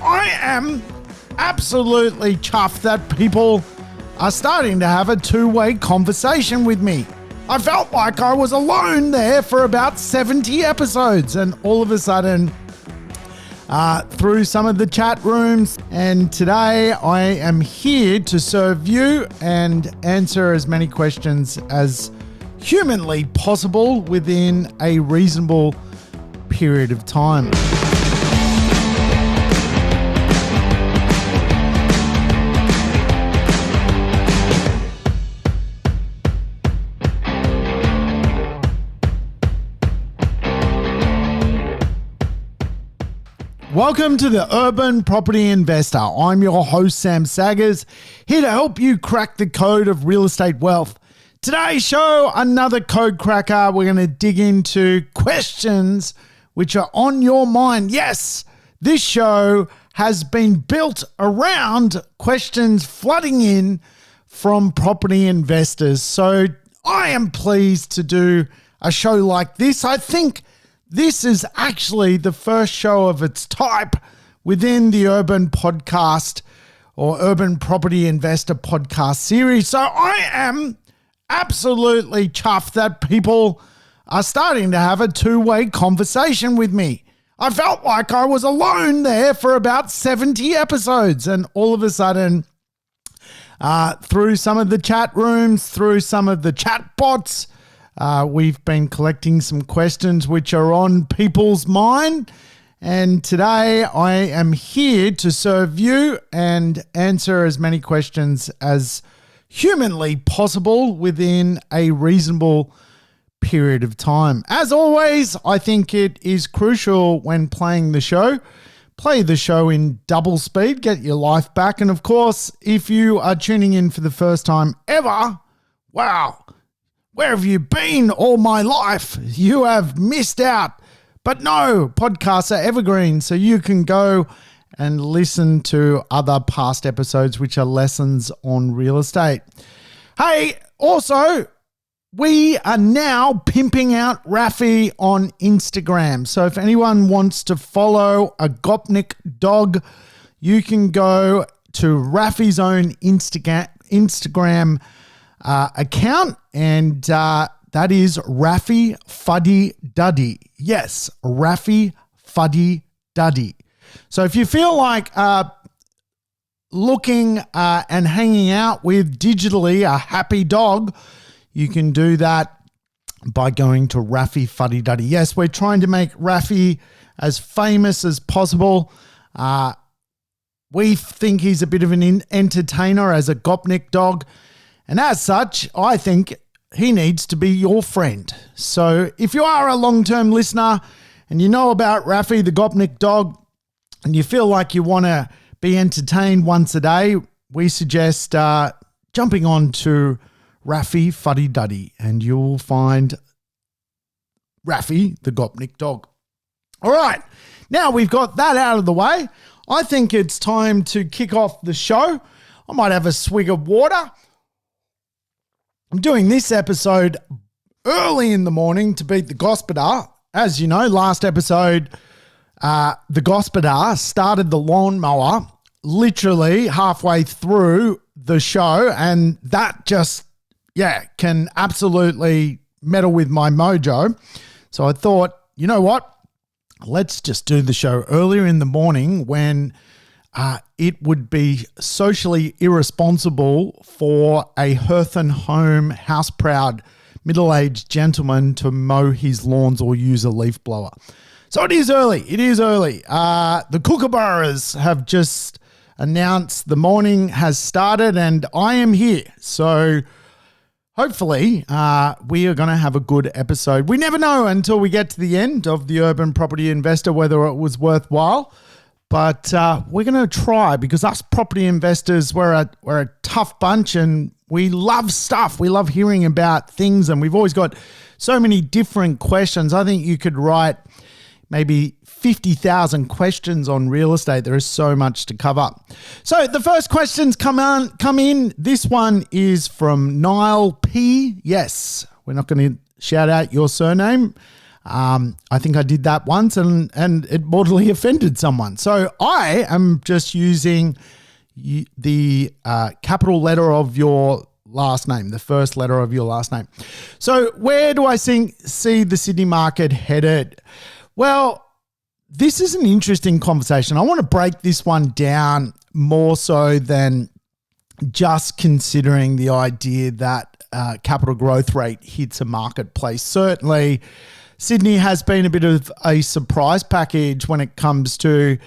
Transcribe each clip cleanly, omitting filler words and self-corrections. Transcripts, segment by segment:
I am absolutely chuffed that people are starting to have a two-way conversation with me. I felt like I was alone there for about 70 episodes, and all of a sudden, through some of the chat rooms, and today I am here to serve you and answer as many questions as humanly possible within a reasonable period of time. Welcome to the Urban Property Investor. I'm your host, Sam Saggers, here to help you crack the code of real estate wealth. Today's show, another code cracker. We're going to dig into questions which are on your mind. Yes, this show has been built around questions flooding in from property investors. So I am pleased to do a show like this. I think this is actually the first show of its type within the Urban Podcast or Urban Property Investor Podcast series. So I am absolutely chuffed that people are starting to have a two-way conversation with me. I felt like I was alone there for about 70 episodes, and all of a sudden, through some of the chat rooms, through some of the chat bots, we've been collecting some questions which are on people's mind, and today I am here to serve you and answer as many questions as humanly possible within a reasonable period of time. As always, I think it is crucial when playing the show, play the show in double speed, get your life back, and of course, if you are tuning in for the first time ever, wow, where have you been all my life? You have missed out. But no, podcasts are evergreen, so you can go and listen to other past episodes, which are lessons on real estate. Hey, also, we are now pimping out Rafi on Instagram. So if anyone wants to follow a Gopnik dog, you can go to Rafi's own Instagram account, and that is Rafi Fuddy Duddy. Yes, Rafi Fuddy Duddy. So if you feel like looking and hanging out with digitally a happy dog, you can do that by going to Rafi Fuddy Duddy. Yes, we're trying to make Rafi as famous as possible. We think he's a bit of an entertainer as a Gopnik dog. And as such, I think he needs to be your friend. So if you are a long-term listener and you know about Rafi, the Gopnik dog, and you feel like you want to be entertained once a day, we suggest jumping on to Rafi Fuddy Duddy, and you'll find Rafi, the Gopnik dog. All right, now we've got that out of the way. I think it's time to kick off the show. I might have a swig of water. I'm doing this episode early in the morning to beat the Gospodar. As you know, last episode, the Gospodar started the lawnmower literally halfway through the show, and that just, can absolutely meddle with my mojo. So I thought, you know what? Let's just do the show earlier in the morning when it would be socially irresponsible for a Hearth and Home house-proud middle-aged gentleman to mow his lawns or use a leaf blower. So it is early. It is early. The kookaburras have just announced the morning has started, and I am here. So hopefully we are going to have a good episode. We never know until we get to the end of the Urban Property Investor whether it was worthwhile. But we're going to try, because us property investors, we're a tough bunch, and we love stuff. We love hearing about things, and we've always got so many different questions. I think you could write maybe 50,000 questions on real estate. There is so much to cover. So the first questions come in. This one is from Niall P. Yes, we're not going to shout out your surname. I think I did that once and it mortally offended someone. So I am just using the capital letter of your last name, the first letter of your last name. So where do I see the Sydney market headed? Well, this is an interesting conversation. I want to break this one down more so than just considering the idea that capital growth rate hits a marketplace. Certainly, Sydney has been a bit of a surprise package when it comes to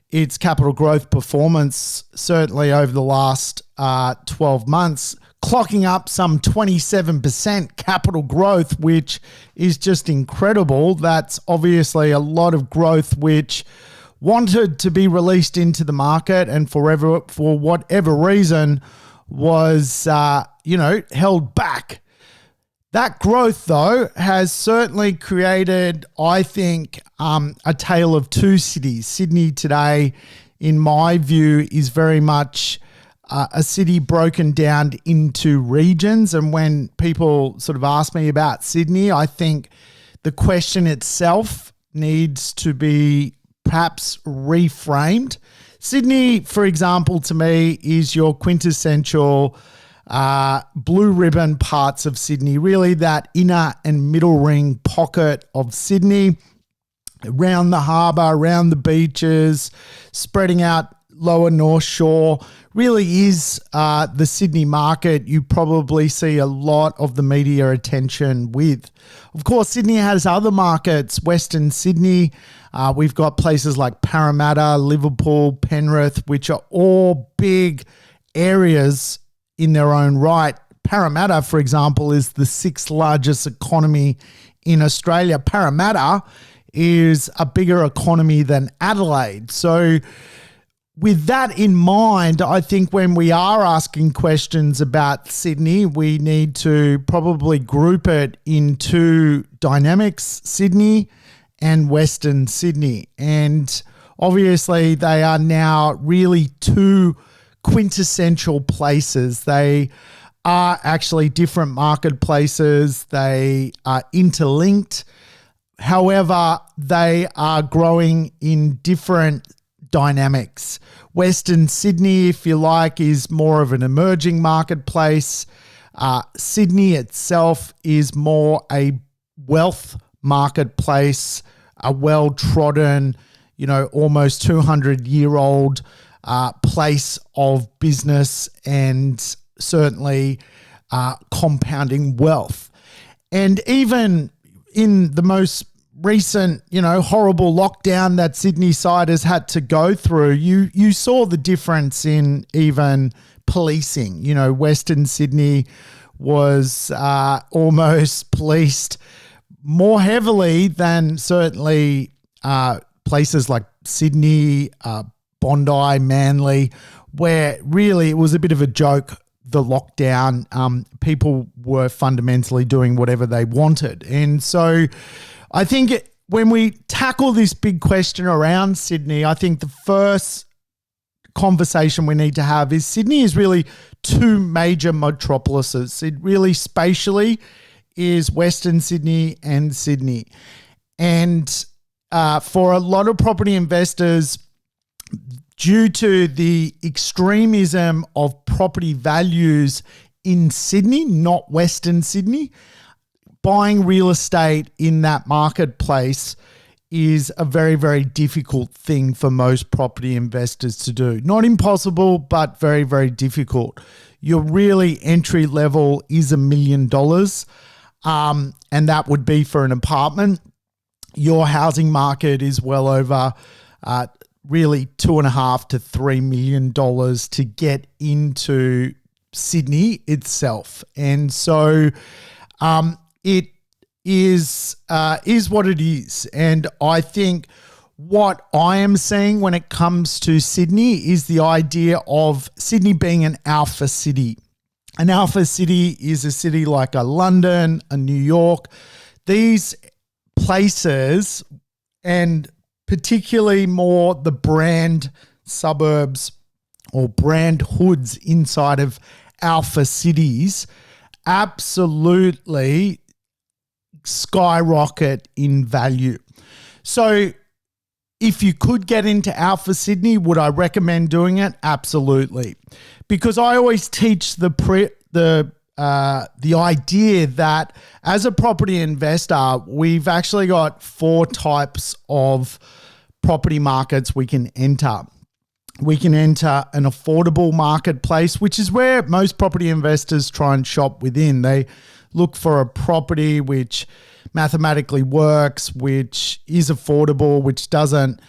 its capital growth performance, certainly over the last 12 months, clocking up some 27% capital growth, which is just incredible. That's obviously a lot of growth which wanted to be released into the market and for whatever reason was, held back. That growth, though, has certainly created, I think, a tale of two cities. Sydney today, in my view, is very much a city broken down into regions. And when people sort of ask me about Sydney, I think the question itself needs to be perhaps reframed. Sydney, for example, to me, is your quintessential blue ribbon parts of Sydney, really that inner and middle ring pocket of Sydney, around the harbour, around the beaches, spreading out lower North Shore, really is the Sydney market you probably see a lot of the media attention with. Of course, Sydney has other markets, Western Sydney. We've got places like Parramatta, Liverpool, Penrith, which are all big areas in their own right. Parramatta, for example, is the 6th largest economy in Australia. Parramatta is a bigger economy than Adelaide. So with that in mind, I think when we are asking questions about Sydney, we need to probably group it into dynamics, Sydney and Western Sydney. And obviously they are now really two quintessential places. They are actually different marketplaces. They are interlinked. However, they are growing in different dynamics. Western Sydney, if you like, is more of an emerging marketplace. Sydney itself is more a wealth marketplace, a well-trodden, almost 200-year-old place of business and certainly compounding wealth. And even in the most recent, horrible lockdown that Sydney side has had to go through, you saw the difference in even policing. Western Sydney was almost policed more heavily than certainly places like Sydney, Bondi, Manly, where really it was a bit of a joke, the lockdown. People were fundamentally doing whatever they wanted. And so I think when we tackle this big question around Sydney, I think the first conversation we need to have is Sydney is really two major metropolises. It really spatially is Western Sydney and Sydney. And for a lot of property investors, due to the extremism of property values in Sydney, not Western Sydney, buying real estate in that marketplace is a very, very difficult thing for most property investors to do. Not impossible, but very, very difficult. Your really entry level is $1 million, and that would be for an apartment. Your housing market is well over really $2.5 to $3 million to get into Sydney itself. And so it is what it is. And I think what I am seeing when it comes to Sydney is the idea of Sydney being an alpha city. An alpha city is a city like a London, a New York. These places, and particularly more the brand suburbs or brand hoods inside of alpha cities, absolutely skyrocket in value. So if you could get into Alpha Sydney, would I recommend doing it? Absolutely. Because I always teach the idea that as a property investor, we've actually got 4 types of property markets we can enter. We can enter an affordable marketplace, which is where most property investors try and shop within. They look for a property which mathematically works, which is affordable, which doesn't,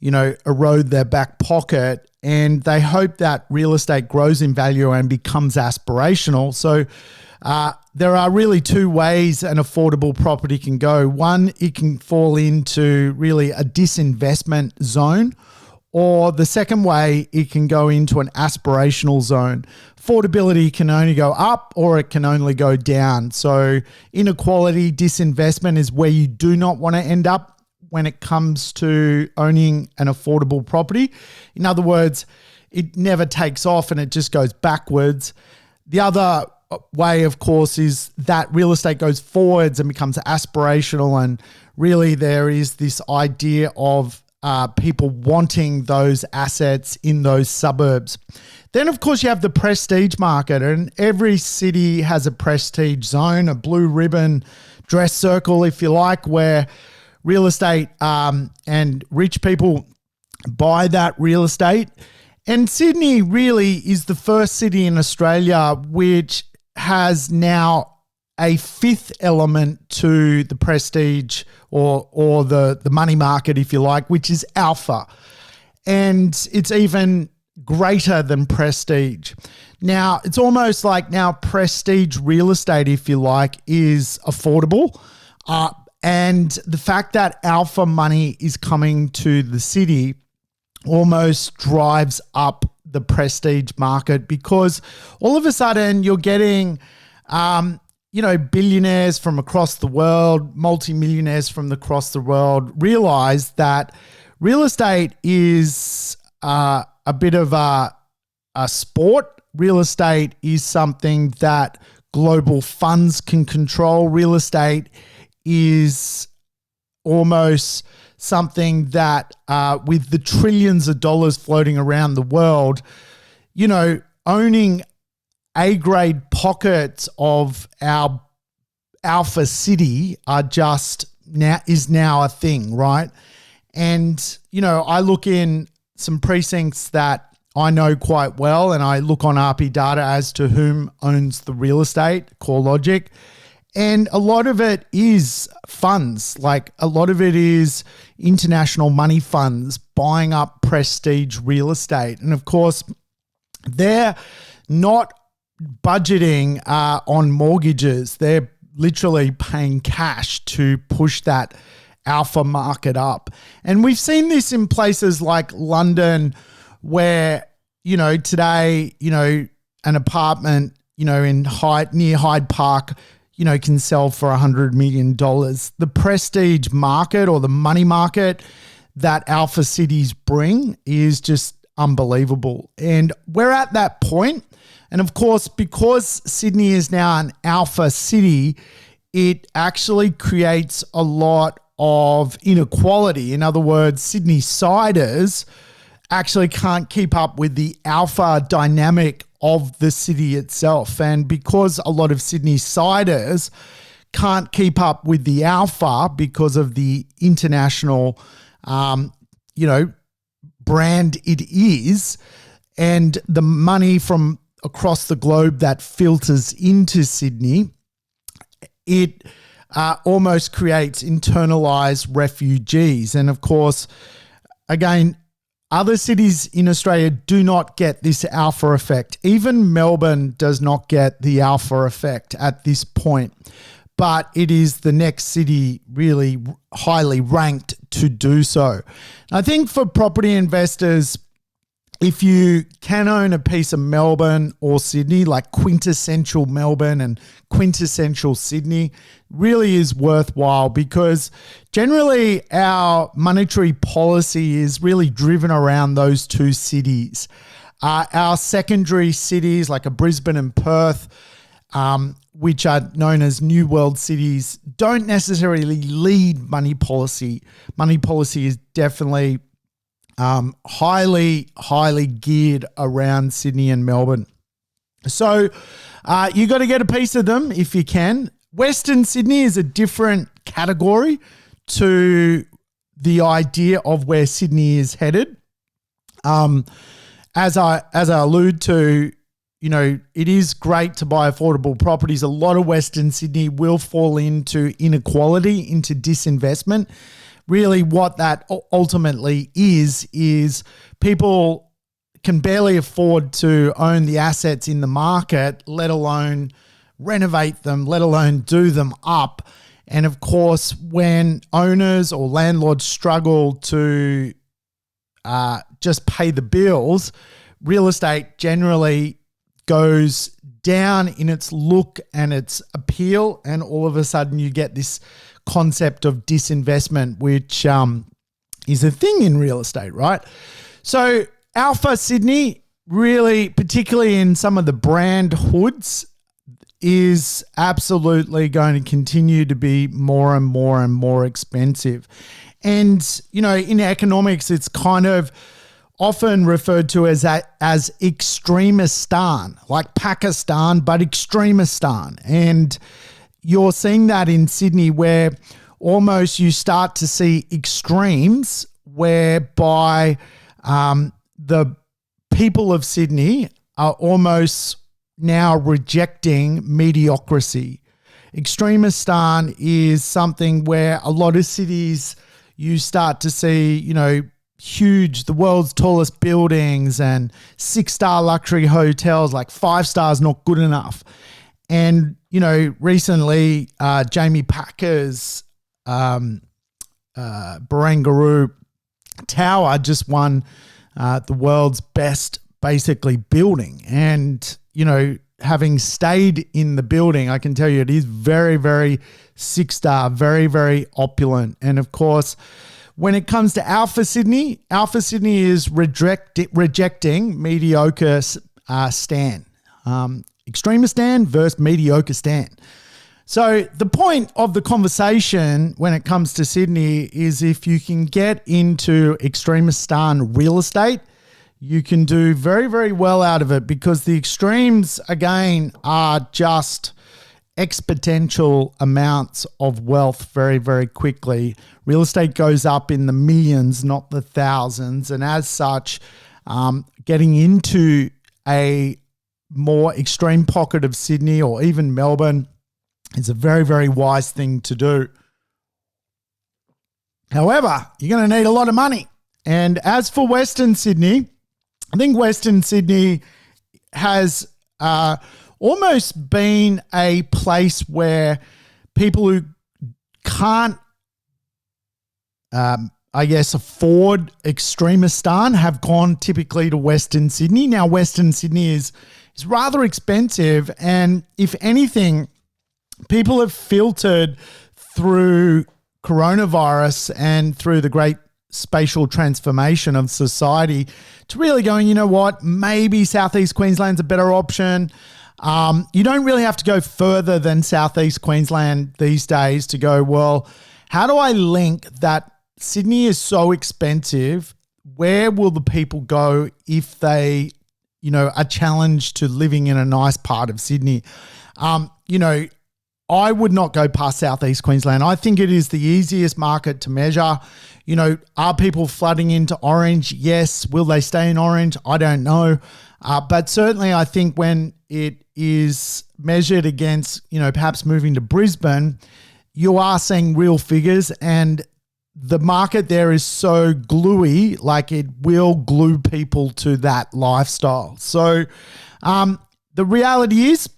erode their back pocket. And they hope that real estate grows in value and becomes aspirational. So there are really 2 ways an affordable property can go. One, it can fall into really a disinvestment zone, or the second way, it can go into an aspirational zone. Affordability can only go up or it can only go down. So inequality, disinvestment is where you do not want to end up when it comes to owning an affordable property. In other words, it never takes off and it just goes backwards. The other way, of course, is that real estate goes forwards and becomes aspirational, and really there is this idea of people wanting those assets in those suburbs. Then, of course, you have the prestige market, and every city has a prestige zone, a blue ribbon dress circle, if you like, where real estate and rich people buy that real estate. And Sydney really is the first city in Australia which has now a 5th element to the prestige or the money market, if you like, which is alpha. And it's even greater than prestige. Now, it's almost like now prestige real estate, if you like, is affordable. And the fact that alpha money is coming to the city almost drives up the prestige market, because all of a sudden you're getting billionaires from across the world, multimillionaires from across the world realize that real estate is a bit of a sport. Real estate is something that global funds can control. Real estate is almost something that with the trillions of dollars floating around the world, owning A-grade pockets of our alpha city is now a thing, right? And, I look in some precincts that I know quite well, and I look on RP data as to whom owns the real estate, CoreLogic. And a lot of it is funds, like a lot of it is international money funds buying up prestige real estate. And of course, they're not budgeting on mortgages. They're literally paying cash to push that alpha market up. And we've seen this in places like London where, today, an apartment, near Hyde Park, can sell for $100 million. The prestige market or the money market that alpha cities bring is just unbelievable. And we're at that point. And of course, because Sydney is now an alpha city, it actually creates a lot of inequality. In other words, Sydney siders actually can't keep up with the alpha dynamic of the city itself. And because a lot of Sydney siders can't keep up with the alpha because of the international, brand it is, and the money from across the globe that filters into Sydney, it almost creates internalized refugees. And of course, again, other cities in Australia do not get this alpha effect. Even Melbourne does not get the alpha effect at this point, but it is the next city really highly ranked to do so. I think for property investors, if you can own a piece of Melbourne or Sydney, like quintessential Melbourne and quintessential Sydney, really is worthwhile, because generally our monetary policy is really driven around those 2 cities. Our secondary cities like a Brisbane and Perth, which are known as New World cities, don't necessarily lead money policy. Money policy is definitely highly geared around Sydney and Melbourne. So you got to get a piece of them if you can. Western Sydney is a different category to the idea of where Sydney is headed. As I allude to, it is great to buy affordable properties. A lot of Western Sydney will fall into inequality, into disinvestment. Really what that ultimately is people can barely afford to own the assets in the market, let alone renovate them, let alone do them up. And of course, when owners or landlords struggle to just pay the bills, real estate generally goes down in its look and its appeal, and all of a sudden you get this concept of disinvestment, which is a thing in real estate, right? So Alpha Sydney, really, particularly in some of the brand hoods, is absolutely going to continue to be more and more expensive. And, in economics, it's kind of often referred to as extremistan, like Pakistan, but extremistan. And you're seeing that in Sydney, where almost you start to see extremes whereby the people of Sydney are almost now rejecting mediocrity. Extremistan is something where a lot of cities you start to see, the world's tallest buildings and 6-star luxury hotels, like 5 stars not good enough. And, recently Jamie Packer's Barangaroo Tower just won the world's best, basically, building. And, having stayed in the building, I can tell you it is very, very 6-star, very, very opulent. And of course, when it comes to Alpha Sydney is rejecting mediocre stan. Extremistan versus mediocre stan. So the point of the conversation when it comes to Sydney is if you can get into extremistan real estate, you can do very, very well out of it, because the extremes, again, are just exponential amounts of wealth very, very quickly. Real estate goes up in the millions, not the thousands. And as such, getting into a more extreme pocket of Sydney or even Melbourne is a very, very wise thing to do. However, you're going to need a lot of money. And as for Western Sydney, I think Western Sydney has almost been a place where people who can't, afford extremistan have gone typically to Western Sydney. Now, Western Sydney is rather expensive, and if anything, people have filtered through coronavirus and through the great spatial transformation of society to really going, maybe Southeast Queensland's a better option. You don't really have to go further than Southeast Queensland these days to go, well, how do I link that Sydney is so expensive? Where will the people go if they, are challenged to living in a nice part of Sydney? I would not go past Southeast Queensland. I think it is the easiest market to measure. Are people flooding into Orange? Yes. Will they stay in Orange? I don't know. But certainly I think when it is measured against, perhaps moving to Brisbane, you are seeing real figures, and the market there is so gluey, like it will glue people to that lifestyle. So the reality is,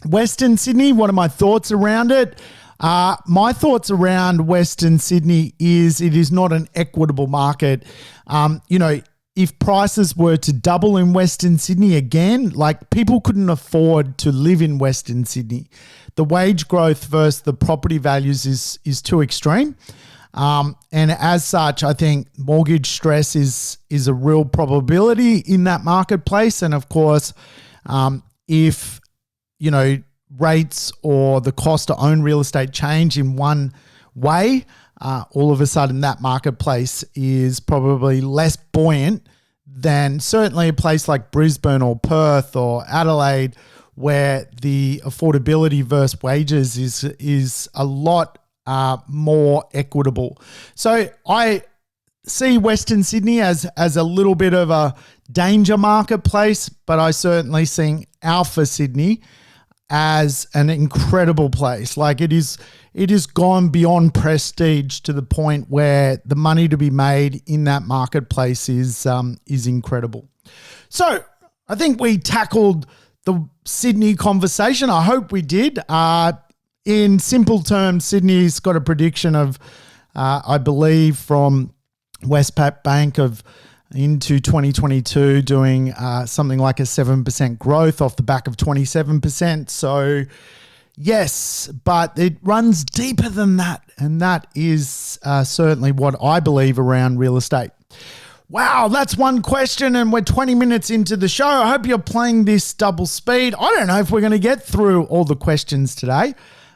Western Sydney, what are my thoughts around it? My thoughts around Western Sydney is it is not an equitable market. If prices were to double in Western Sydney again, like people couldn't afford to live in Western Sydney. The wage growth versus the property values is too extreme. And as such, I think mortgage stress is a real probability in that marketplace. And of course, if rates or the cost to own real estate change in one way, all of a sudden that marketplace is probably less buoyant than certainly a place like Brisbane or Perth or Adelaide, where the affordability versus wages is a lot more equitable. So I see Western Sydney as a little bit of a danger marketplace, but I certainly see Alpha Sydney as an incredible place. Like it is gone beyond prestige to the point where the money to be made in that marketplace is incredible. So I think we tackled the Sydney conversation. I hope we did. In simple terms, Sydney's got a prediction of, I believe, from Westpac Bank of into 2022 doing something like a 7% growth off the back of 27%. So yes, but it runs deeper than that. And that is certainly what I believe around real estate. Wow, that's one question and we're 20 minutes into the show. I hope you're playing this double speed. I don't know if we're going to get through all the questions today.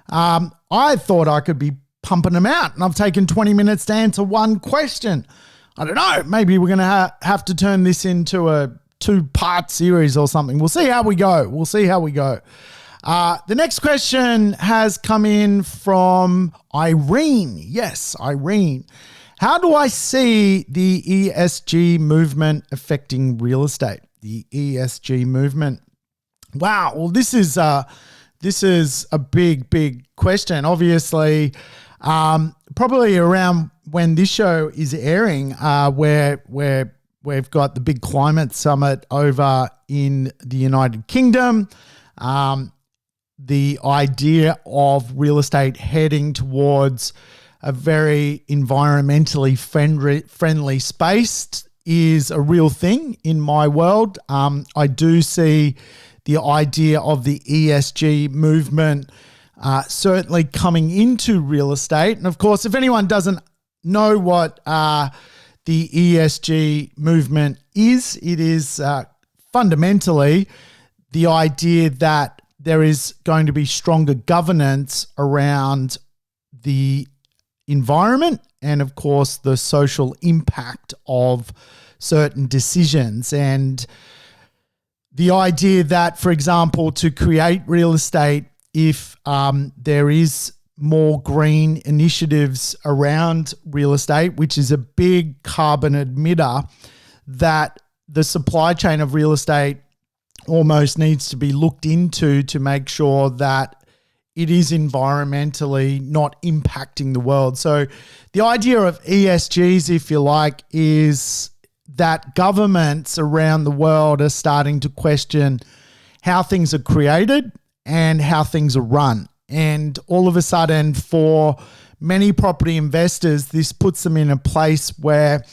I thought I could be pumping them out and I've taken 20 minutes to answer one question. I don't know. Maybe we're going to have to turn this into a 2-part series or something. We'll see how we go. The next question has come in from Irene. Yes, Irene. How do I see the ESG movement affecting real estate? The ESG movement. Wow. Well, this is a big question. Obviously, probably around when this show is airing, where we've got the big climate summit over in the United Kingdom. The idea of real estate heading towards a very environmentally friendly space is a real thing in my world. I do see the idea of the ESG movement certainly coming into real estate. And of course, if anyone doesn't know what the ESG movement is, it is fundamentally the idea that there is going to be stronger governance around the environment and, of course, the social impact of certain decisions. And the idea that, for example, to create real estate, if there is more green initiatives around real estate, which is a big carbon emitter, that the supply chain of real estate almost needs to be looked into to make sure that it is environmentally not impacting the world. So the idea of ESGs, if you like, is that governments around the world are starting to question how things are created and how things are run. And all of a sudden, for many property investors, this puts them in a place where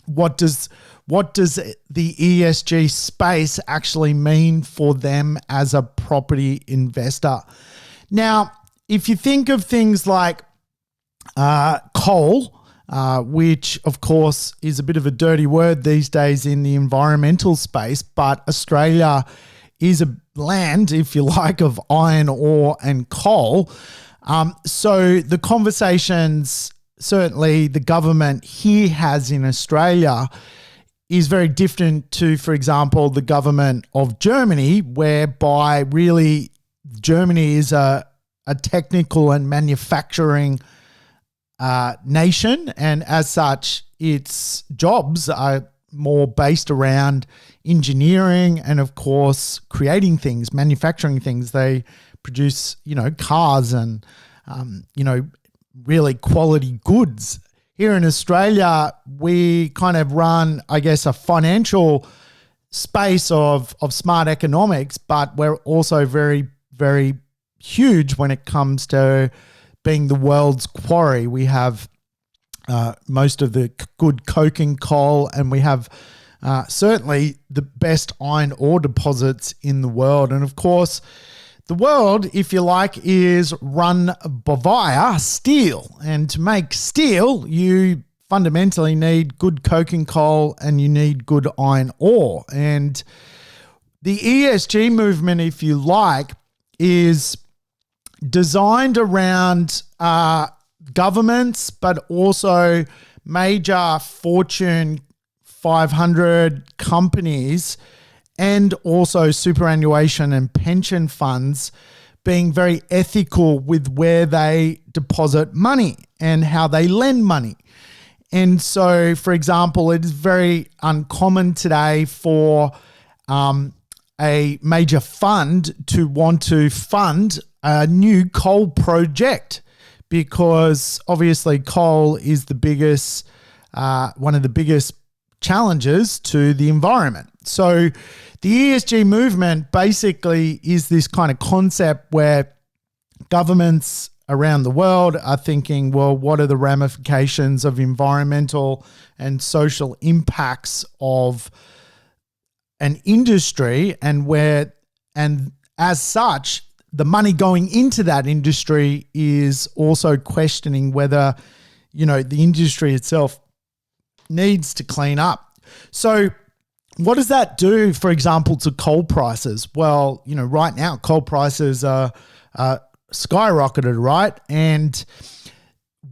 what does the ESG space actually mean for them as a property investor? Now, if you think of things like coal, which of course is a bit of a dirty word these days in the environmental space, but Australia is a land, if you like, of iron ore and coal. So the conversations certainly the government here has in Australia is very different to, for example, the government of Germany, whereby really Germany is a technical and manufacturing nation, and as such, its jobs are more based around engineering and, of course, creating things, manufacturing things. They produce, cars and, really quality goods. Here in Australia, we kind of run, I guess, a financial space of smart economics, but we're also very, very huge when it comes to being the world's quarry. We have most of the good coking coal, and we have certainly the best iron ore deposits in the world. And of course, the world, if you like, is run via steel. And to make steel, you fundamentally need good coking coal and you need good iron ore. And the ESG movement, if you like, is designed around governments, but also major Fortune 500 companies and also superannuation and pension funds being very ethical with where they deposit money and how they lend money. And so, for example, it is very uncommon today for a major fund to want to fund a new coal project, because obviously coal is the biggest, one of the biggest challenges to the environment. So the ESG movement basically is this kind of concept where governments around the world are thinking, well, what are the ramifications of environmental and social impacts of an industry, and as such, the money going into that industry is also questioning whether, the industry itself needs to clean up. So what does that do, for example, to coal prices? Well, right now coal prices are skyrocketed, right? And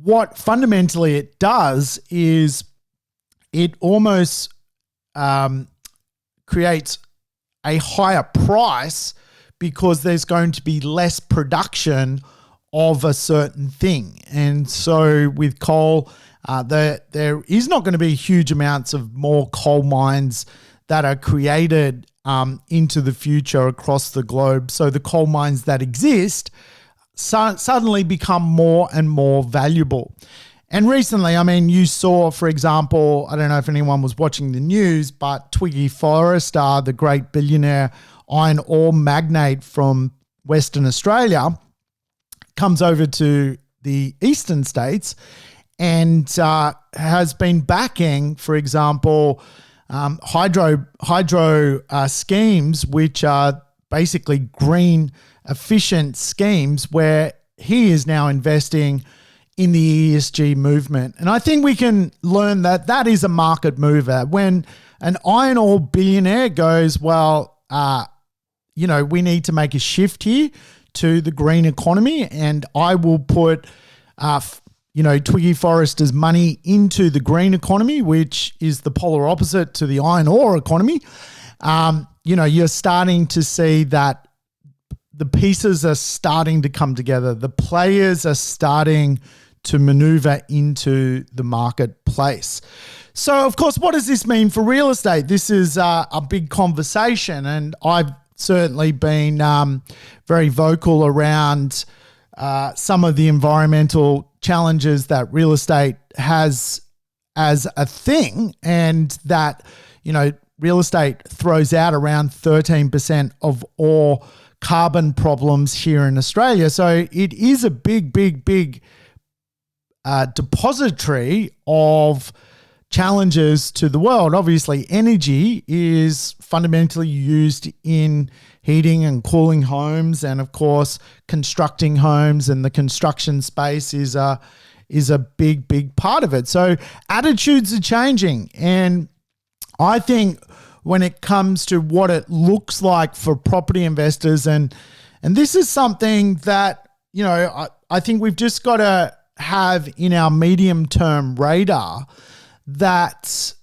what fundamentally it does is it almost creates a higher price because there's going to be less production of a certain thing. And so with coal, there is not going to be huge amounts of more coal mines that are created into the future across the globe. So the coal mines that exist suddenly become more and more valuable. And recently, you saw, for example, I don't know if anyone was watching the news, but Twiggy Forrester, the great billionaire iron ore magnate from Western Australia, comes over to the eastern states and has been backing, for example, hydro schemes, which are basically green efficient schemes, where he is now investing in the ESG movement. And I think we can learn that that is a market mover. When an iron ore billionaire goes, well, we need to make a shift here to the green economy, and I will put Twiggy Forrester's money into the green economy, which is the polar opposite to the iron ore economy. You're starting to see that the pieces are starting to come together. The players are starting to maneuver into the marketplace. So, of course, what does this mean for real estate? This is a big conversation, and I've certainly been very vocal around some of the environmental challenges that real estate has as a thing, and that, real estate throws out around 13% of all carbon problems here in Australia. So it is a big depository of challenges to the world. Obviously, energy is fundamentally used in heating and cooling homes, and of course, constructing homes, and the construction space is a big part of it. So attitudes are changing, and I think when it comes to what it looks like for property investors, and this is something that I think we've just got to have in our medium-term radar, that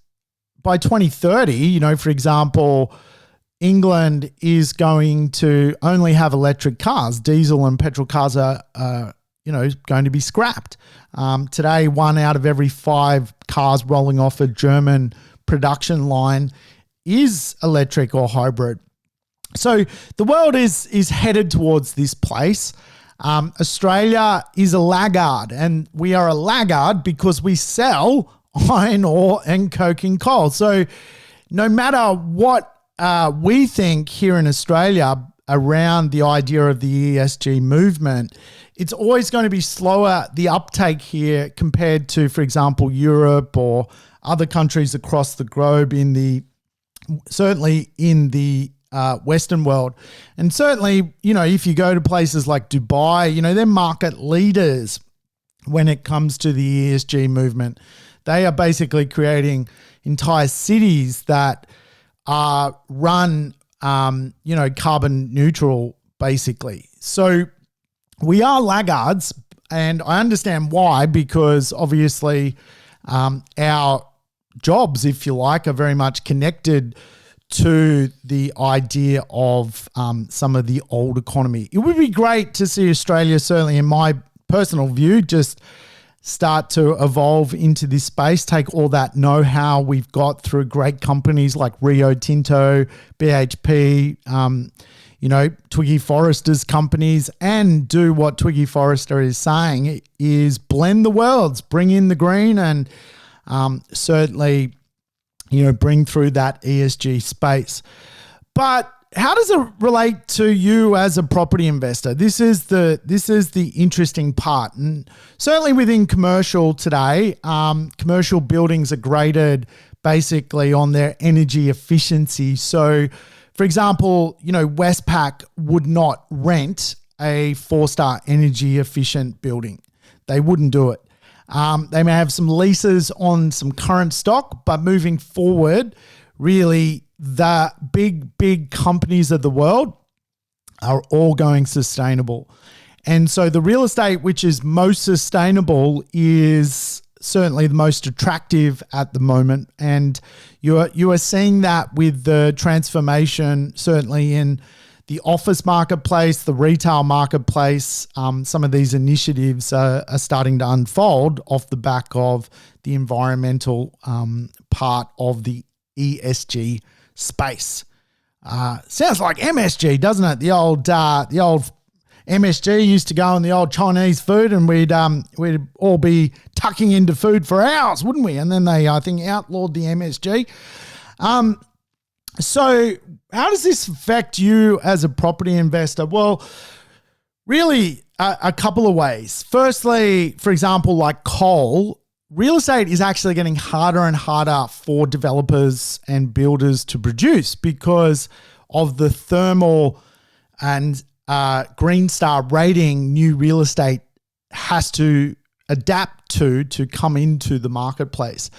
by 2030, for example, England is going to only have electric cars. Diesel and petrol cars are going to be scrapped. Today, 1 out of every 5 cars rolling off a German production line is electric or hybrid. So the world is headed towards this place. Australia is a laggard, and we are a laggard because we sell iron ore and coking coal. So no matter what we think here in Australia around the idea of the ESG movement, it's always going to be slower, the uptake here, compared to, for example, Europe or other countries across the globe, certainly in the Western world. And certainly, if you go to places like Dubai, they're market leaders when it comes to the ESG movement. They are basically creating entire cities that are run, carbon neutral basically. So we are laggards, and I understand why, because obviously our jobs, if you like, are very much connected to the idea of some of the old economy. It would be great to see Australia, certainly in my personal view, just start to evolve into this space, take all that know-how we've got through great companies like Rio Tinto, BHP, Twiggy Forrester's companies, and do what Twiggy Forrester is saying, is blend the worlds, bring in the green, and certainly, bring through that ESG space. But how does it relate to you as a property investor? This is the interesting part. And certainly within commercial today, commercial buildings are graded basically on their energy efficiency. So, for example, Westpac would not rent a 4-star energy efficient building. They wouldn't do it. They may have some leases on some current stock, but moving forward, really the big companies of the world are all going sustainable. And so the real estate which is most sustainable is certainly the most attractive at the moment. And you are seeing that with the transformation, certainly in the office marketplace, the retail marketplace. Some of these initiatives are starting to unfold off the back of the environmental part of the ESG space. Sounds like MSG, doesn't it? The old MSG used to go on the old Chinese food, and we'd all be tucking into food for hours, wouldn't we? And then they, I think, outlawed the MSG. So how does this affect you as a property investor? Well, really a couple of ways. Firstly, for example, like coal, real estate is actually getting harder and harder for developers and builders to produce because of the thermal and Green Star rating new real estate has to adapt to come into the marketplace.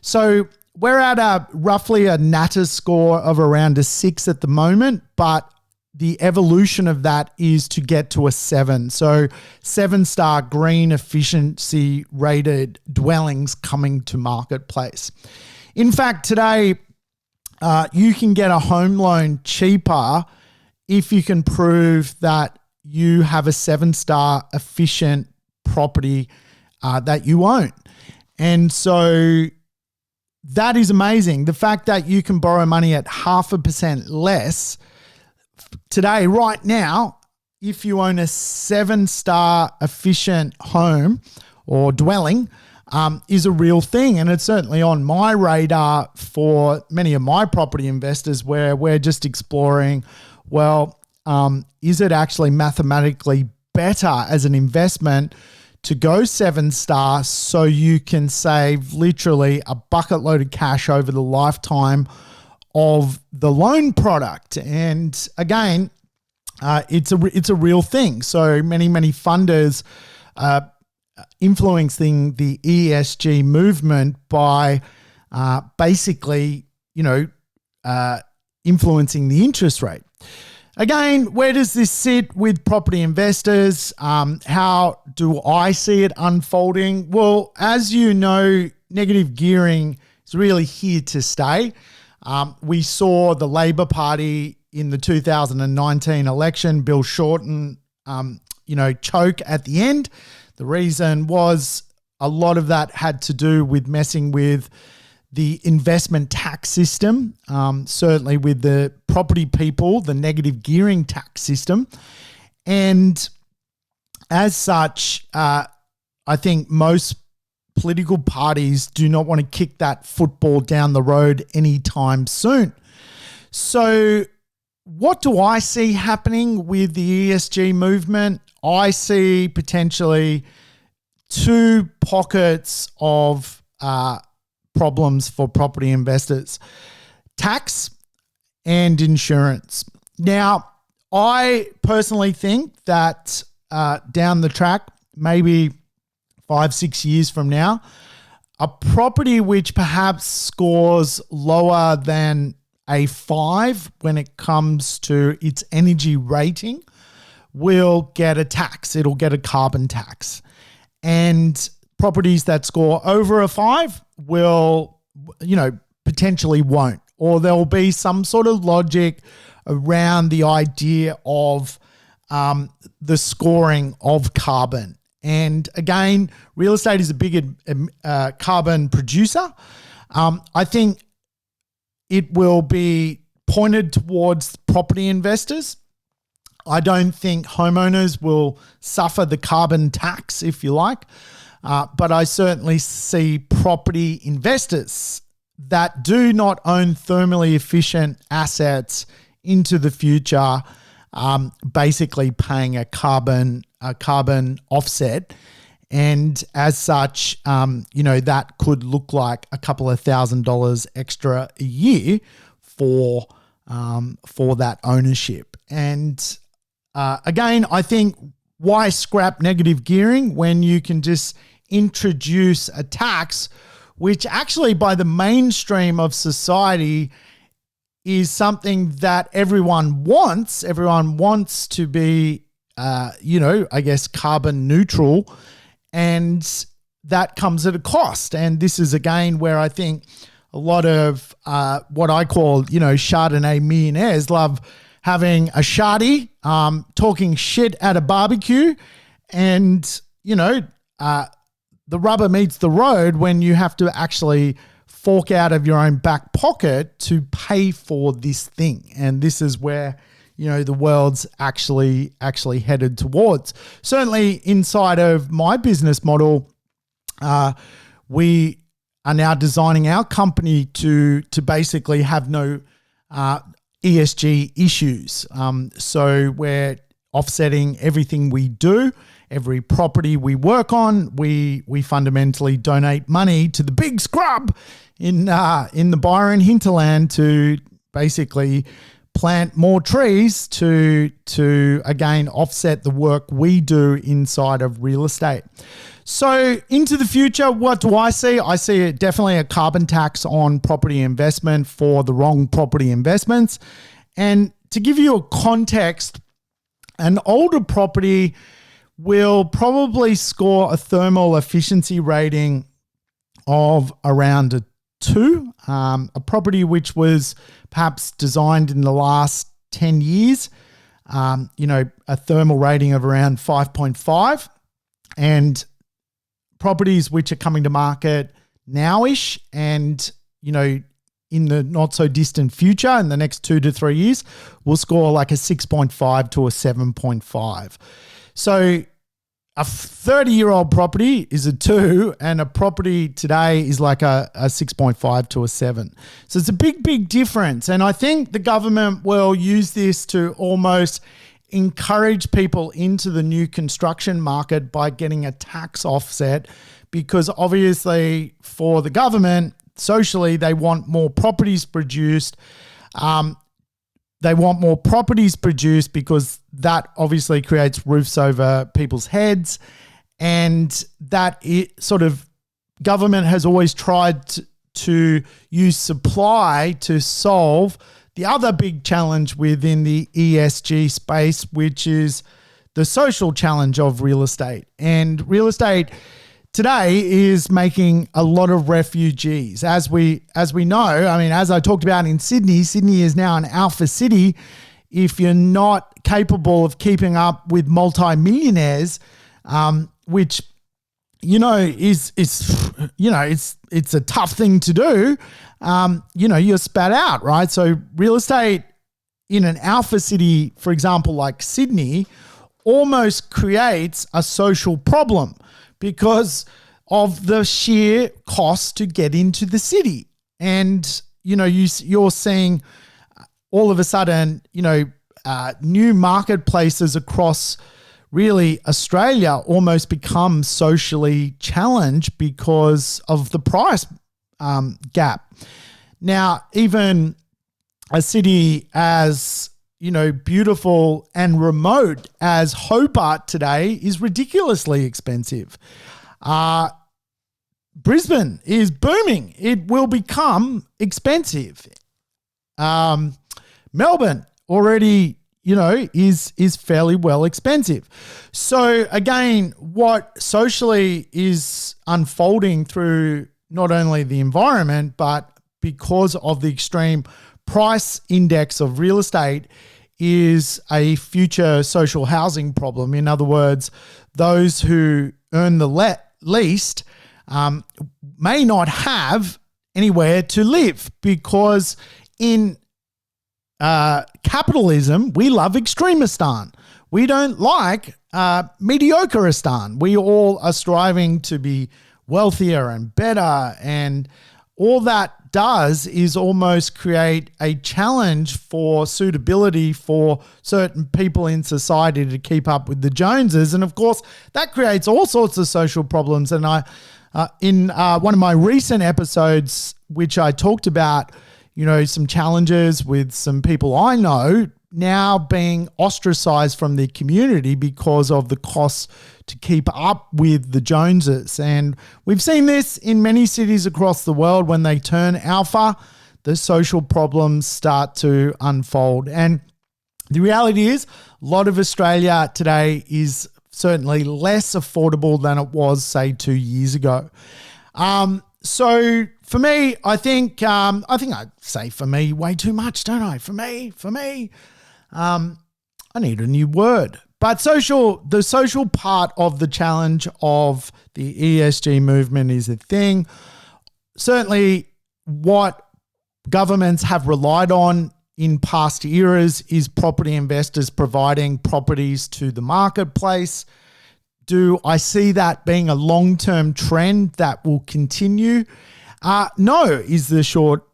So we're at roughly a NATA score of around a 6 at the moment, but the evolution of that is to get to a 7. So 7-star green efficiency rated dwellings coming to marketplace. In fact, today you can get a home loan cheaper if you can prove that you have a 7-star efficient property that you own. And so that is amazing. The fact that you can borrow money at 0.5% less today, right now, if you own a 7-star efficient home or dwelling, is a real thing. And it's certainly on my radar for many of my property investors, where we're just exploring, well, is it actually mathematically better as an investment to go 7-star so you can save literally a bucket load of cash over the lifetime of the loan product? And again, it's a real thing. So many funders influencing the ESG movement by basically, influencing the interest rate. Again, where does this sit with property investors? How do I see it unfolding? Well, as you know, negative gearing is really here to stay. We saw the Labor Party in the 2019 election, Bill Shorten, choke at the end. The reason was a lot of that had to do with messing with the investment tax system, certainly with the property people, the negative gearing tax system. And as such, I think most political parties do not want to kick that football down the road anytime soon. So what do I see happening with the ESG movement? I see potentially 2 pockets of problems for property investors: tax and insurance. Now, I personally think that down the track, maybe 5-6 years from now, a property which perhaps scores lower than a 5 when it comes to its energy rating will get a tax. It'll get a carbon tax. And properties that score over a 5 will, potentially won't. Or there'll be some sort of logic around the idea of the scoring of carbon. And again, real estate is a big carbon producer. I think it will be pointed towards property investors. I don't think homeowners will suffer the carbon tax, if you like, but I certainly see property investors that do not own thermally efficient assets into the future, basically paying a carbon offset. And as such, that could look like a couple of $1,000s extra a year for that ownership. And again, I think why scrap negative gearing when you can just introduce a tax, which actually by the mainstream of society is something that everyone wants. Everyone wants to be, carbon neutral, and that comes at a cost. And this is again where I think a lot of what I call, Chardonnay millionaires love having a shardy, talking shit at a barbecue, and, the rubber meets the road when you have to actually fork out of your own back pocket to pay for this thing. And this is where, the world's actually headed towards. Certainly inside of my business model, we are now designing our company to basically have no ESG issues. So we're offsetting everything we do. Every property we work on, we fundamentally donate money to the big scrub in the Byron hinterland to basically plant more trees to again offset the work we do inside of real estate. So into the future, what do I see? I see definitely a carbon tax on property investment for the wrong property investments. And to give you a context, an older property will probably score a thermal efficiency rating of around a 2. A property which was perhaps designed in the last 10 years, a thermal rating of around 5.5. And properties which are coming to market nowish and, in the not so distant future, in the next 2 to 3 years, will score like a 6.5 to a 7.5. So a 30-year-old property is a 2, and a property today is like a 6.5 to a 7. So it's a big, big difference. And I think the government will use this to almost encourage people into the new construction market by getting a tax offset, because obviously for the government, socially, they want more properties produced. They want more properties produced because that obviously creates roofs over people's heads. And that government has always tried to use supply to solve the other big challenge within the ESG space, which is the social challenge of real estate. And real estate today is making a lot of refugees. As we know, as I talked about in Sydney, Sydney is now an alpha city. If you're not capable of keeping up with multi-millionaires, which, is it's a tough thing to do, you're spat out, right? So real estate in an alpha city, for example, like Sydney, almost creates a social problem because of the sheer cost to get into the city. And, you're seeing all of a sudden, new marketplaces across really Australia almost become socially challenged because of the price gap. Now, even a city as, beautiful and remote as Hobart today is ridiculously expensive. Brisbane is booming. It will become expensive. Melbourne already, is fairly well expensive. So again, what socially is unfolding through not only the environment, but because of the extreme price index of real estate, is a future social housing problem. In other words, those who earn the least may not have anywhere to live, because in capitalism, we love extremistan. We don't like mediocreistan. We all are striving to be wealthier and better, and all that does is almost create a challenge for suitability for certain people in society to keep up with the Joneses. And of course, that creates all sorts of social problems. And in one of my recent episodes, which I talked about, some challenges with some people I know now being ostracized from the community because of the costs to keep up with the Joneses. And we've seen this in many cities across the world. When they turn alpha, the social problems start to unfold. And the reality is, a lot of Australia today is certainly less affordable than it was, say, 2 years ago. So for me, I think I say for me way too much, don't I? For me, I need a new word. But the social part of the challenge of the ESG movement is a thing. Certainly what governments have relied on in past eras is property investors providing properties to the marketplace. Do I see that being a long-term trend that will continue? No, is the short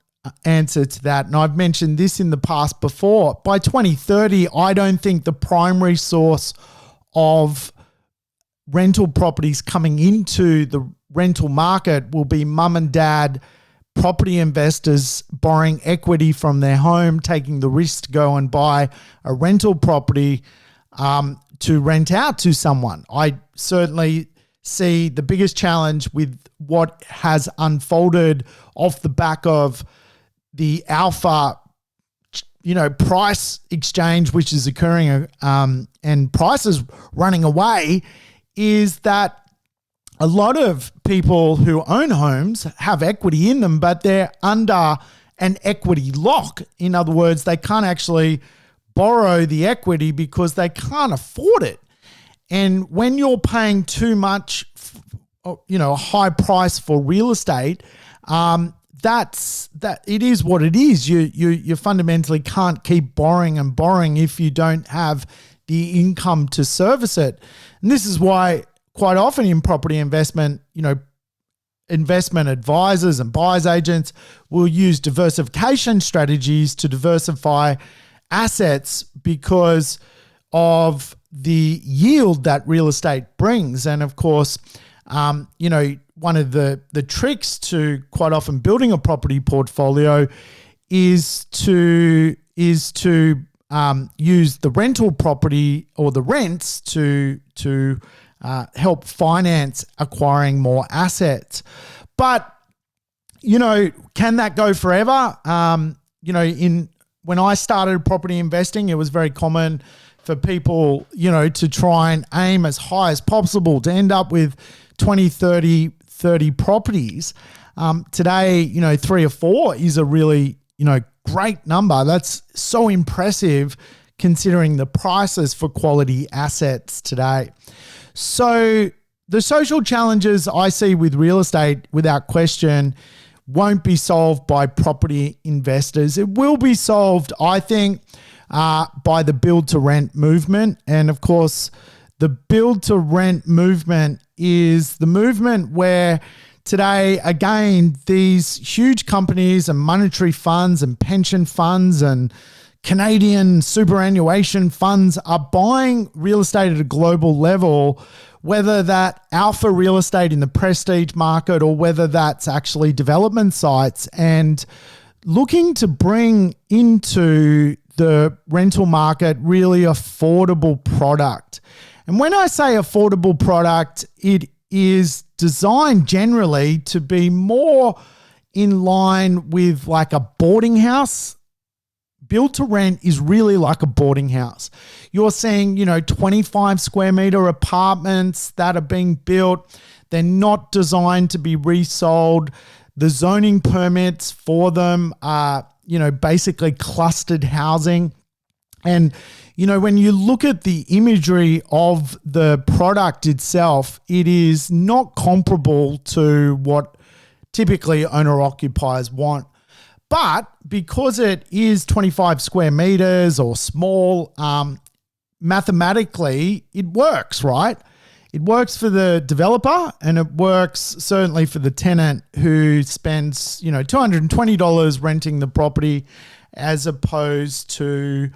answer to that. And I've mentioned this in the past before. By 2030, I don't think the primary source of rental properties coming into the rental market will be mum and dad property investors borrowing equity from their home, taking the risk to go and buy a rental property to rent out to someone. I certainly see the biggest challenge with what has unfolded off the back of the alpha, price exchange, which is occurring, and prices running away, is that a lot of people who own homes have equity in them, but they're under an equity lock. In other words, they can't actually borrow the equity because they can't afford it. And when you're paying too much, a high price for real estate, that it is what it is. You fundamentally can't keep borrowing and borrowing if you don't have the income to service it. And this is why quite often in property investment, investment advisors and buyers agents will use diversification strategies to diversify assets because of the yield that real estate brings. And of course, one of the tricks to quite often building a property portfolio is to use the rental property or the rents to help finance acquiring more assets. But, can that go forever? When I started property investing, it was very common for people, to try and aim as high as possible to end up with 20, 30 properties. Today, 3 or 4 is a really, great number. That's so impressive considering the prices for quality assets today. So the social challenges I see with real estate, without question, won't be solved by property investors. It will be solved, I think, by the build-to-rent movement. And of course, the build-to-rent movement is the movement where today, again, these huge companies and monetary funds and pension funds and Canadian superannuation funds are buying real estate at a global level, whether that alpha real estate in the prestige market or whether that's actually development sites, and looking to bring into the rental market really affordable product. And when I say affordable product, it is designed generally to be more in line with like a boarding house build to rent is really like a boarding house. You're seeing, 25 square meter apartments that are being built. They're not designed to be resold. The zoning permits for them are, basically clustered housing. And, when you look at the imagery of the product itself, it is not comparable to what typically owner-occupiers want. But because it is 25 square meters or small, mathematically, it works, right? It works for the developer, and it works certainly for the tenant who spends, $220 renting the property as opposed to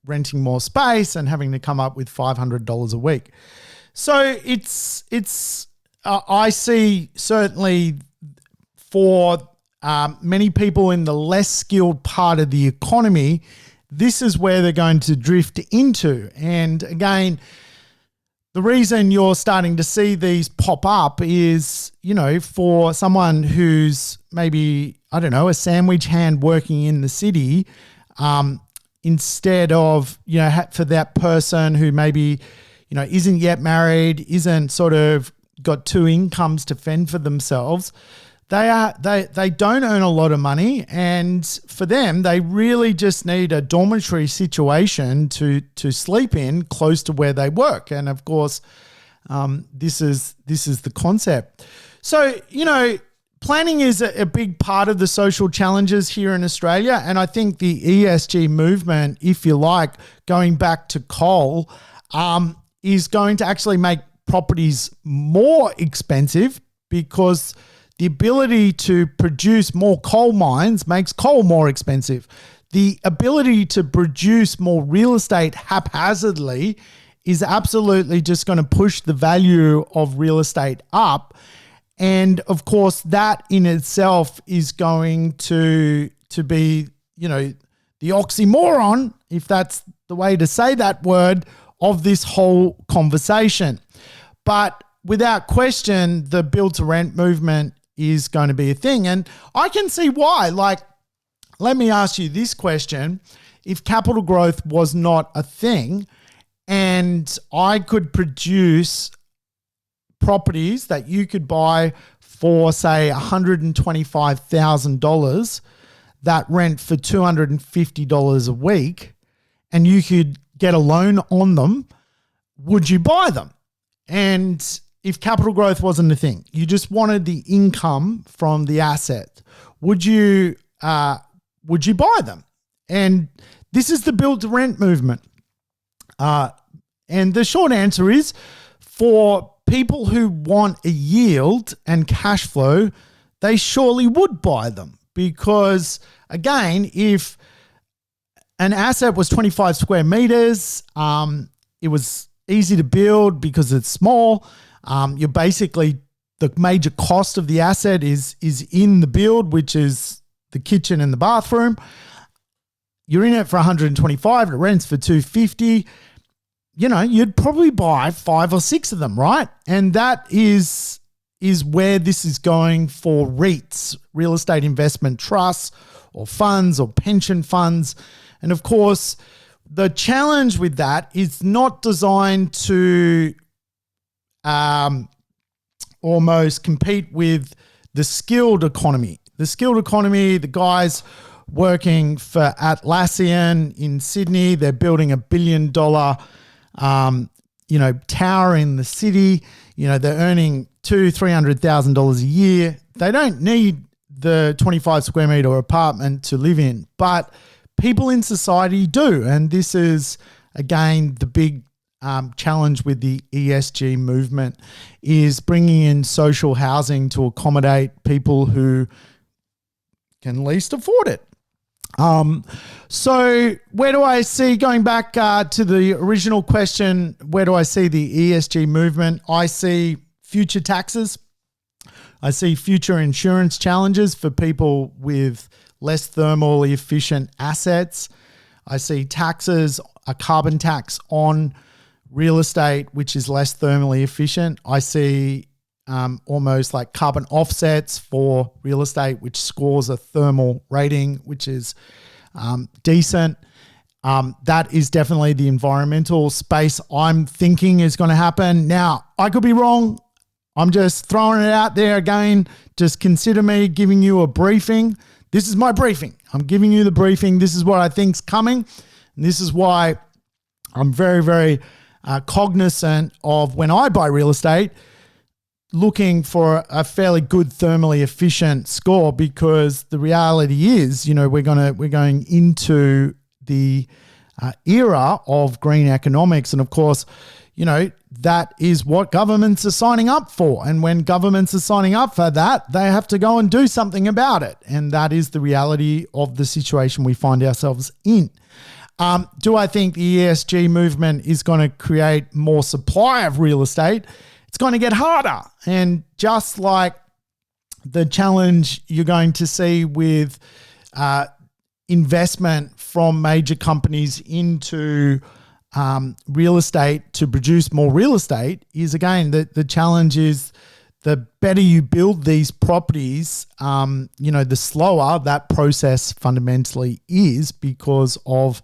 renting more space and having to come up with $500 a week. So I see certainly for many people in the less skilled part of the economy, this is where they're going to drift into. And again, the reason you're starting to see these pop up is, for someone who's maybe, a sandwich hand working in the city, instead of, for that person who maybe, isn't yet married, isn't sort of got two incomes to fend for themselves. They don't earn a lot of money, and for them, they really just need a dormitory situation to sleep in close to where they work. And of course, this is the concept. So, planning is a big part of the social challenges here in Australia, and I think the ESG movement, if you like, going back to coal, is going to actually make properties more expensive because the ability to produce more coal mines makes coal more expensive. The ability to produce more real estate haphazardly is absolutely just going to push the value of real estate up. And of course, that in itself is going to be, the oxymoron, if that's the way to say that word, of this whole conversation. But without question, the build to rent movement is going to be a thing. And I can see why. Like, let me ask you this question. If capital growth was not a thing and I could produce properties that you could buy for, say, $125,000 that rent for $250 a week, and you could get a loan on them, would you buy them? And if capital growth wasn't a thing, you just wanted the income from the asset, would you buy them? And this is the build to rent movement. And the short answer is, for people who want a yield and cash flow, they surely would buy them, because again, if an asset was 25 square meters, it was easy to build because it's small. You're basically, the major cost of the asset is in the build, which is the kitchen and the bathroom. You're in it for 125, it rents for 250. You'd probably buy 5 or 6 of them, right? And that is where this is going for REITs, real estate investment trusts, or funds, or pension funds. And of course, the challenge with that is not designed to almost compete with the skilled economy. The skilled economy, the guys working for Atlassian in Sydney, they're building $1 billion tower in the city. They're earning $200,000-$300,000 a year. They don't need the 25 square meter apartment to live in, but people in society do. And this is, again, the big challenge with the ESG movement, is bringing in social housing to accommodate people who can least afford it. So where do I see, going back to the original question, where do I see the ESG movement? I see future taxes. I see future insurance challenges for people with less thermally efficient assets. I see taxes, a carbon tax on real estate, which is less thermally efficient. I see almost like carbon offsets for real estate, which scores a thermal rating, which is decent. That is definitely the environmental space I'm thinking is going to happen. Now, I could be wrong. I'm just throwing it out there again. Just consider me giving you a briefing. This is my briefing. I'm giving you the briefing. This is what I think's coming. And this is why I'm very, very cognizant of when I buy real estate, looking for a fairly good thermally efficient score, because the reality is, we're going into the era of green economics, and of course, that is what governments are signing up for. And when governments are signing up for that, they have to go and do something about it. And that is the reality of the situation we find ourselves in. Do I think the ESG movement is going to create more supply of real estate? It's going to get harder. And just like the challenge you're going to see with investment from major companies into real estate to produce more real estate, is again, the challenge is the better you build these properties, the slower that process fundamentally is, because of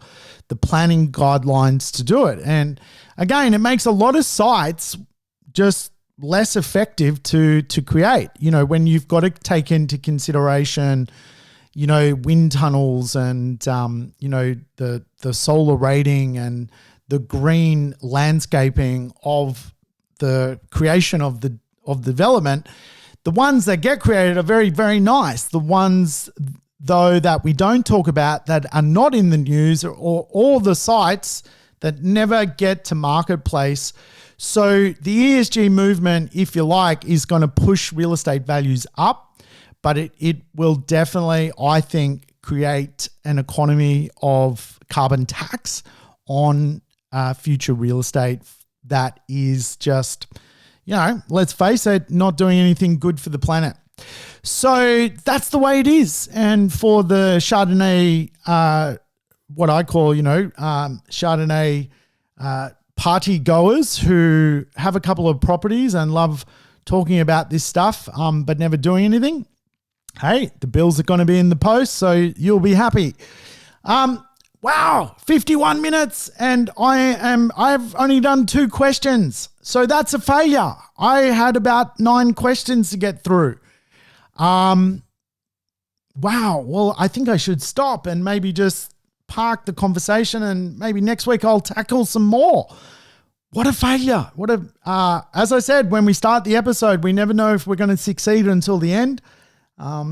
the planning guidelines to do it. And again, it makes a lot of sites just less effective to create, when you've got to take into consideration, wind tunnels and, the solar rating and the green landscaping of the creation of the development. The ones that get created are very, very nice. The ones, though, that we don't talk about, that are not in the news, or all the sites that never get to marketplace. So the ESG movement, if you like, is going to push real estate values up, but it will definitely, I think, create an economy of carbon tax on future real estate that is just, let's face it, not doing anything good for the planet. So that's the way it is. And for the Chardonnay, what I call, Chardonnay party goers who have a couple of properties and love talking about this stuff, but never doing anything, hey, the bills are going to be in the post, so you'll be happy. Wow, 51 minutes, and I've only done 2 questions. So that's a failure. I had about 9 questions to get through. Wow, well, I think I should stop and maybe just park the conversation, and maybe next week I'll tackle some more. What a failure. As I said, when we start the episode, we never know if we're going to succeed until the end. I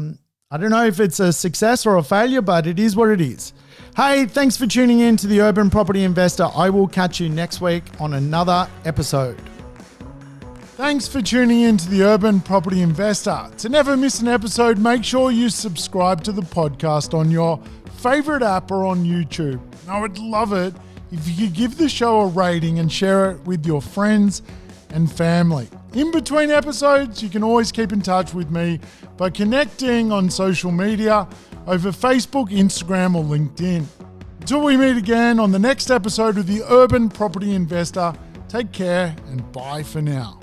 don't know if it's a success or a failure, but it is what it is. Hey, thanks for tuning in to the Urban Property Investor. I will catch you next week on another episode. Thanks for tuning in to the Urban Property Investor. To never miss an episode, make sure you subscribe to the podcast on your favorite app or on YouTube. I would love it if you could give the show a rating and share it with your friends and family. In between episodes, you can always keep in touch with me by connecting on social media over Facebook, Instagram, or LinkedIn. Until we meet again on the next episode of the Urban Property Investor, take care and bye for now.